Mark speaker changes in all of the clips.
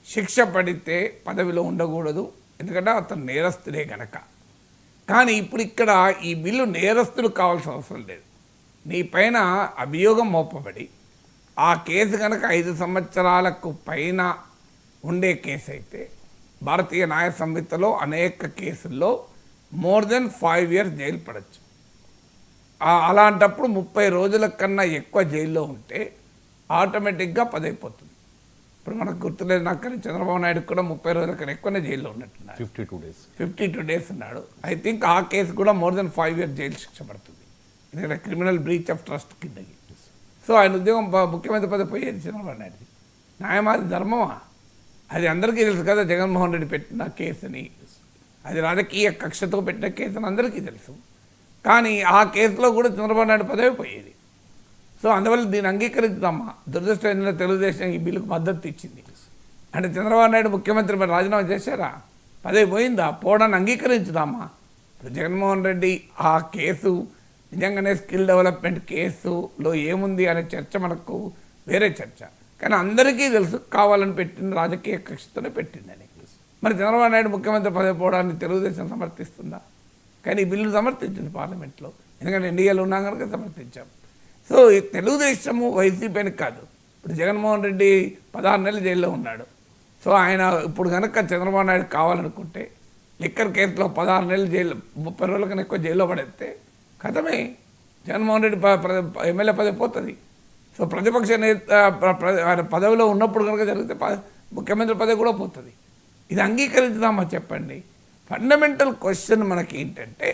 Speaker 1: శిక్ష పడితే పదవిలో ఉండకూడదు, ఎందుకంటే అతను నేరస్తుడే గనక. కానీ ఇప్పుడు ఇక్కడ ఈ బిల్లు నేరస్తుడు కావాల్సిన అవసరం లేదు. నీ పైన అభియోగం మోపబడి ఆ కేసు కనుక 5 సంవత్సరాలకు పైన ఉండే కేసు అయితే భారతీయ న్యాయ సంహితలో అనేక కేసుల్లో మోర్ దెన్ 5 years జైలు పడవచ్చు. అలాంటప్పుడు 30 రోజుల కన్నా ఎక్కువ జైల్లో ఉంటే ఆటోమేటిక్గా 10 అయిపోతుంది. ఇప్పుడు మనకు గుర్తులేదు, నాకు కానీ చంద్రబాబు నాయుడు కూడా 30 రోజుల కన్నా ఎక్కువనే జైల్లో ఉన్నట్టున్నారు. 52 days ఉన్నాడు. ఐ థింక్ ఆ కేసు కూడా మోర్ దెన్ 5 years జైలు శిక్ష పడుతుంది, ఎందుకంటే క్రిమినల్ బ్రీచ్ ఆఫ్ ట్రస్ట్ కిందకి. సో ఆయన ఉద్యోగం ముఖ్యమంత్రి పదవి పోయేది చంద్రబాబు నాయుడు. న్యాయమాది ధర్మమా? అది అందరికీ తెలుసు కదా, జగన్మోహన్ రెడ్డి పెట్టిన కేసుని, అది రాజకీయ కక్షతో పెట్టిన కేసు అని అందరికీ తెలుసు. కానీ ఆ కేసులో కూడా చంద్రబాబు నాయుడు పదవి పోయేది. సో అందువల్ల దీన్ని అంగీకరిద్దామా? దురదృష్టమైన తెలుగుదేశం ఈ బిల్లుకు మద్దతు ఇచ్చింది. అంటే చంద్రబాబు నాయుడు ముఖ్యమంత్రి మరి రాజీనామా చేశారా? పదవి పోయిందా? పోవడాన్ని అంగీకరించుదామా? ఇప్పుడు జగన్మోహన్ రెడ్డి ఆ కేసు నిజంగానే స్కిల్ డెవలప్మెంట్ కేసులో ఏముంది అనే చర్చ మనకు వేరే చర్చ. కానీ అందరికీ తెలుసు కావాలని పెట్టింది, రాజకీయ కక్షతోనే పెట్టిందని. మరి చంద్రబాబు నాయుడు ముఖ్యమంత్రి పదవి పోవడాన్ని తెలుగుదేశం సమర్థిస్తుందా? కానీ ఈ బిల్లు సమర్థించింది పార్లమెంట్లో, ఎందుకంటే ఎన్డీఏలో ఉన్నాం కనుక సమర్థించాం. సో ఈ తెలుగుదేశము వైసీపీ అని కాదు. ఇప్పుడు జగన్మోహన్ రెడ్డి 16 నెలలు జైల్లో ఉన్నాడు. సో ఆయన ఇప్పుడు కనుక చంద్రబాబు నాయుడు కావాలనుకుంటే లిక్కర్ కేసులో 16 నెలలు జైలు, 30 రోజుల కన్నా ఎక్కువ జైల్లో పడేస్తే కథమే, జగన్మోహన్ రెడ్డి ఎమ్మెల్యే పదవి పోతుంది. సో ప్రతిపక్ష నేత పదవిలో ఉన్నప్పుడు కనుక జరిగితే ముఖ్యమంత్రి పదవి కూడా పోతుంది. ఇది అంగీకరించుదామా చెప్పండి? ఫండమెంటల్ క్వశ్చన్ మనకి ఏంటంటే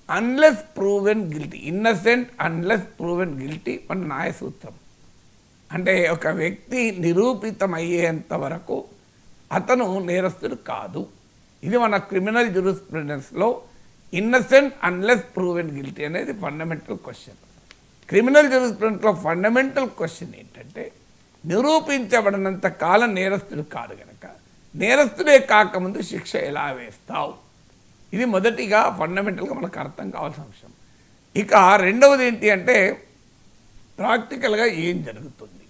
Speaker 1: unless proven guilty, innocent unless proven guilty మన న్యాయ సూత్రం. అంటే ఒక వ్యక్తి నిరూపితమయ్యేంత వరకు అతను నేరస్తుడు కాదు. ఇది మన క్రిమినల్ జ్యూరిస్ప్రుడెన్స్లో ఇన్నసెంట్ అన్లెస్ ప్రూవెన్ గిల్టీ అనేది ఫండమెంటల్ క్వశ్చన్. క్రిమినల్ జ్యూరిస్ప్రుడెన్స్లో ఫండమెంటల్ క్వశ్చన్ ఏంటంటే నిరూపించబడినంత కాలం నేరస్తుడు కాదు కనుక నేరస్తుడే కాకముందు శిక్ష ఎలా వేస్తావు? ఇది మొదటిగా ఫండమెంటల్గా మనకు అర్థం కావాల్సిన అంశం. ఇక రెండవది ఏంటి అంటే ప్రాక్టికల్గా ఏం జరుగుతుంది?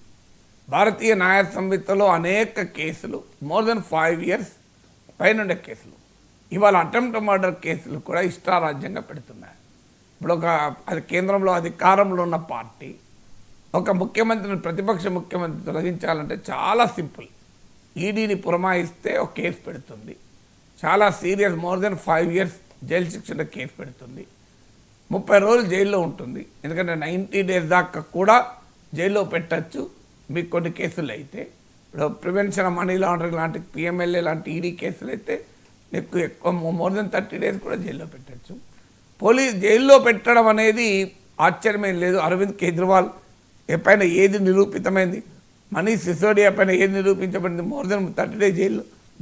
Speaker 1: భారతీయ న్యాయ సంహితలో అనేక కేసులు మోర్ దెన్ 5 years పైనుండే కేసులు, ఇవాళ అటెంప్ట్ మర్డర్ కేసులు కూడా ఇష్టారాజ్యంగా పెడుతున్నాయి. ఇప్పుడు అది కేంద్రంలో అధికారంలో ఉన్న పార్టీ ఒక ముఖ్యమంత్రిని, ప్రతిపక్ష ముఖ్యమంత్రి తొలగించాలంటే చాలా సింపుల్. ఈడీని పురమాయిస్తే ఒక కేసు పెడుతుంది, చాలా serious, more than 5 years jail శిక్షణ కేసు పెడుతుంది, 30 రోజులు జైల్లో ఉంటుంది. ఎందుకంటే 90 days దాకా కూడా జైల్లో పెట్టచ్చు మీకు కొన్ని కేసులు అయితే. ఇప్పుడు ప్రివెన్షన్ ఆఫ్ మనీ లాండరింగ్ లాంటి పిఎంఎల్ఏ లాంటి ఈడీ కేసులు అయితే నీకు ఎక్కువ మోర్ దెన్ 30 days కూడా జైల్లో పెట్టచ్చు. జైల్లో పెట్టడం అనేది ఆశ్చర్యమేం లేదు. అరవింద్ కేజ్రీవాల్ పైన ఏది నిరూపితమైంది, మనీష్ సిసోడియా పైన ఏది నిరూపించబడింది, మోర్ దెన్ 30 days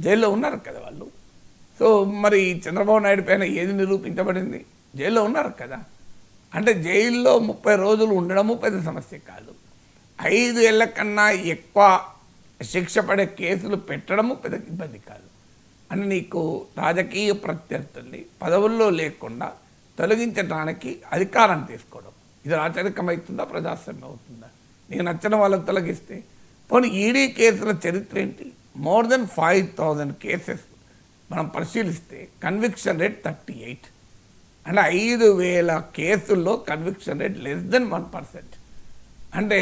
Speaker 1: జైల్లో ఉన్నారు కదా వాళ్ళు. సో మరి చంద్రబాబు నాయుడు పైన ఏది నిరూపించబడింది, జైల్లో ఉన్నారు కదా. అంటే జైల్లో 30 రోజులు ఉండడము పెద్ద సమస్య కాదు. 5 ఏళ్ల కన్నా ఎక్కువ శిక్ష పడే కేసులు పెట్టడము పెద్ద ఇబ్బంది కాదు. అని నీకు రాజకీయ ప్రత్యర్థుల్ని పదవుల్లో లేకుండా తొలగించడానికి అధికారాన్ని తీసుకోవడం, ఇది రాచరికమవుతుందా, ప్రజాస్వామ్యం అవుతుందా? నీకు నచ్చిన వాళ్ళని తొలగిస్తే పోనీ ఈడీ కేసుల చరిత్ర ఏంటి? మోర్ దెన్ 5,000 కేసెస్ మనం పరిశీలిస్తే కన్విక్షన్ రేట్ 38. అంటే 5,000 కేసుల్లో కన్విక్షన్ రేట్ లెస్ దెన్ 1%. అంటే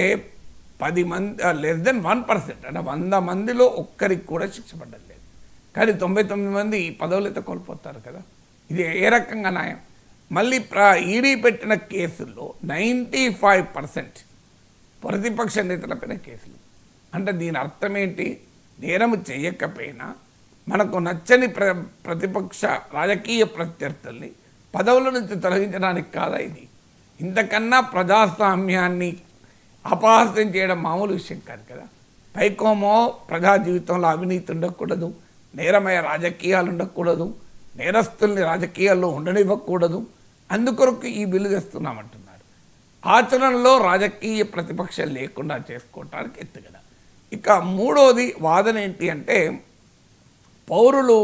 Speaker 1: 10 మంది లెస్ దెన్ 1%, అంటే 100 మందిలో ఒక్కరికి కూడా శిక్ష పడ్డం లేదు. కానీ 99 మంది పదవులైతే కోల్పోతారు కదా. ఇది ఏ రకంగా న్యాయం? మళ్ళీ ఈడీ పెట్టిన కేసుల్లో 95% ప్రతిపక్ష నేతలపైన కేసులు. అంటే దీని అర్థం ఏంటి? నేరము చేయకపోయినా మనకు నచ్చని ప్రతిపక్ష రాజకీయ ప్రత్యర్థుల్ని పదవుల నుంచి తొలగించడానికి కాదా ఇది? ఇంతకన్నా ప్రజాస్వామ్యాన్ని అపహాస్యం చేయడం మామూలు విషయం కాదు కదా. పైకోమో ప్రజా జీవితంలో అవినీతి ఉండకూడదు, నేరమయ రాజకీయాలు ఉండకూడదు, నేరస్తుల్ని రాజకీయాల్లో ఉండనివ్వకూడదు, అందుకొరకు ఈ బిల్లు తెస్తున్నామంటున్నారు. ఆచరణలో రాజకీయ ప్రతిపక్షం లేకుండా చేసుకోవటానికి ఎత్తుగడ. ఇక మూడోది వాదన ఏంటి అంటే పౌరులు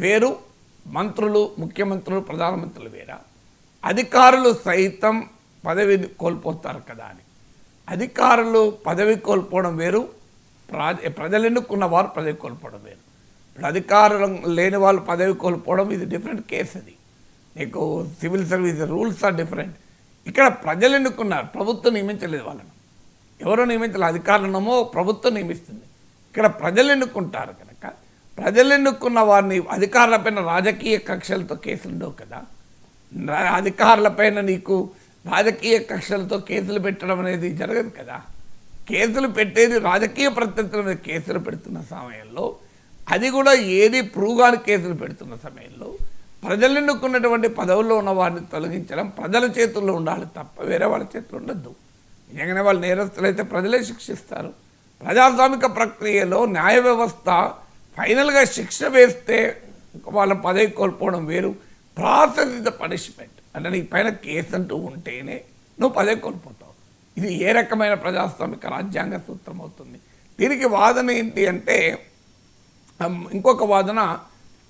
Speaker 1: వేరు, మంత్రులు, ముఖ్యమంత్రులు, ప్రధానమంత్రులు వేరా, అధికారులు సైతం పదవి కోల్పోతారు కదా అని. అధికారులు పదవి కోల్పోవడం వేరు, ప్రజలు ఎన్నుకున్న వారు పదవి కోల్పోవడం వేరు. ఇప్పుడు అధికారం లేని వాళ్ళు పదవి కోల్పోవడం ఇది డిఫరెంట్ కేసు. అది నీకు civil service rules are different. ఇక్కడ ప్రజలు ఎన్నుకున్నారు, ప్రభుత్వం నియమించలేదు వాళ్ళను. ఎవరో నియమించలేదు, అధికారులనేమో ప్రభుత్వం నియమిస్తుంది. ఇక్కడ ప్రజలు ఎన్నుకుంటారు కనుక ప్రజలు ఎన్నుకున్న వారిని అధికారులపైన రాజకీయ కక్షలతో కేసులు ఉండవు కదా. అధికారులపైన నీకు రాజకీయ కక్షలతో కేసులు పెట్టడం అనేది జరగదు కదా. కేసులు పెట్టేది రాజకీయ ప్రత్యర్థుల మీద కేసులు పెడుతున్న సమయంలో, అది కూడా ఏది ప్రూవ్ కాని కేసులు పెడుతున్న సమయంలో ప్రజలు ఎన్నుకున్నటువంటి పదవుల్లో ఉన్న వారిని తొలగించడం ప్రజల చేతుల్లో ఉండాలి తప్ప వేరే వాళ్ళ చేతుల్లో ఉండద్దు. నిజంగానే వాళ్ళు నేరస్తులైతే ప్రజలే శిక్షిస్తారు. ప్రజాస్వామిక ప్రక్రియలో న్యాయ వ్యవస్థ ఫైనల్గా శిక్ష వేస్తే వాళ్ళ పదవి కోల్పోవడం వేరు. Process is the punishment. అంటే నీ పైన కేసు అంటూ ఉంటేనే నువ్వు పదవి కోల్పోతావు. ఇది ఏ రకమైన ప్రజాస్వామిక రాజ్యాంగ సూత్రం అవుతుంది? దీనికి వాదన ఏంటి అంటే, ఇంకొక వాదన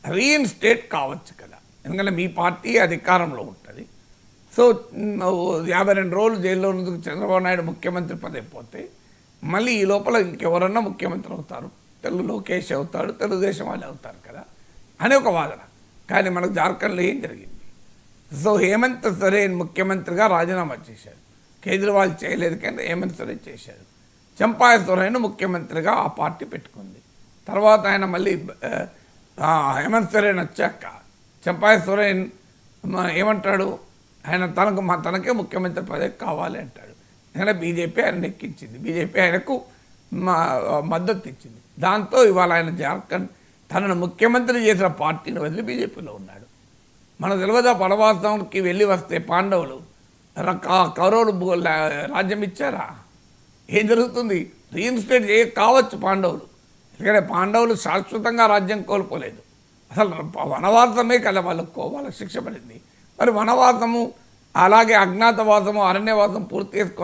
Speaker 1: రీఇన్స్టేట్ కావచ్చు కదా. ఎందుకంటే మీ పార్టీ అధికారంలో ఉంటుంది. సో 52 రోజులు జైల్లో ఉన్నందుకు చంద్రబాబు నాయుడు ముఖ్యమంత్రి పదవి పోతే మళ్ళీ ఈ లోపల ఇంకెవరన్నా ముఖ్యమంత్రి అవుతారు, లోకేష్ అవుతాడు, తెలుగుదేశం వాళ్ళు అవుతారు కదా అనే ఒక వాదన. కానీ మనకు జార్ఖండ్లో ఏం జరిగింది? సో హేమంత్ సోరెన్ ముఖ్యమంత్రిగా రాజీనామా చేశారు. కేజ్రీవాల్ చేయలేదు కానీ హేమంత్ సోరెన్ చేశారు. చంపాయ సోరెన్ ముఖ్యమంత్రిగా ఆ పార్టీ పెట్టుకుంది. తర్వాత ఆయన మళ్ళీ హేమంత్ సోరెన్ వచ్చాక చంపాయ సోరెన్ ఏమంటాడు, ఆయన తనకే ముఖ్యమంత్రి పదవి కావాలి అంటాడు. ఎందుకంటే బీజేపీ ఆయన ఎక్కించింది, బీజేపీ ఆయనకు మద్దతు ఇచ్చింది. దాంతో ఇవాళ ఆయన జార్ఖండ్ తనను ముఖ్యమంత్రి చేసిన పార్టీని వదిలి బీజేపీలో ఉన్నాడు. మనకు తెలియదా, వనవాసానికి వెళ్ళి వస్తే పాండవులు కౌరవులు రాజ్యం ఇచ్చారా? ఏం జరుగుతుంది? రీఇన్స్టేట్ కావచ్చు పాండవులు, ఎందుకంటే పాండవులు శాశ్వతంగా రాజ్యం కోల్పోలేదు. అసలు వనవాసమే కదా వాళ్ళకు శిక్ష పడింది. మరి వనవాసము అలాగే అజ్ఞాతవాసము అరణ్యవాసం పూర్తి చేసుకొని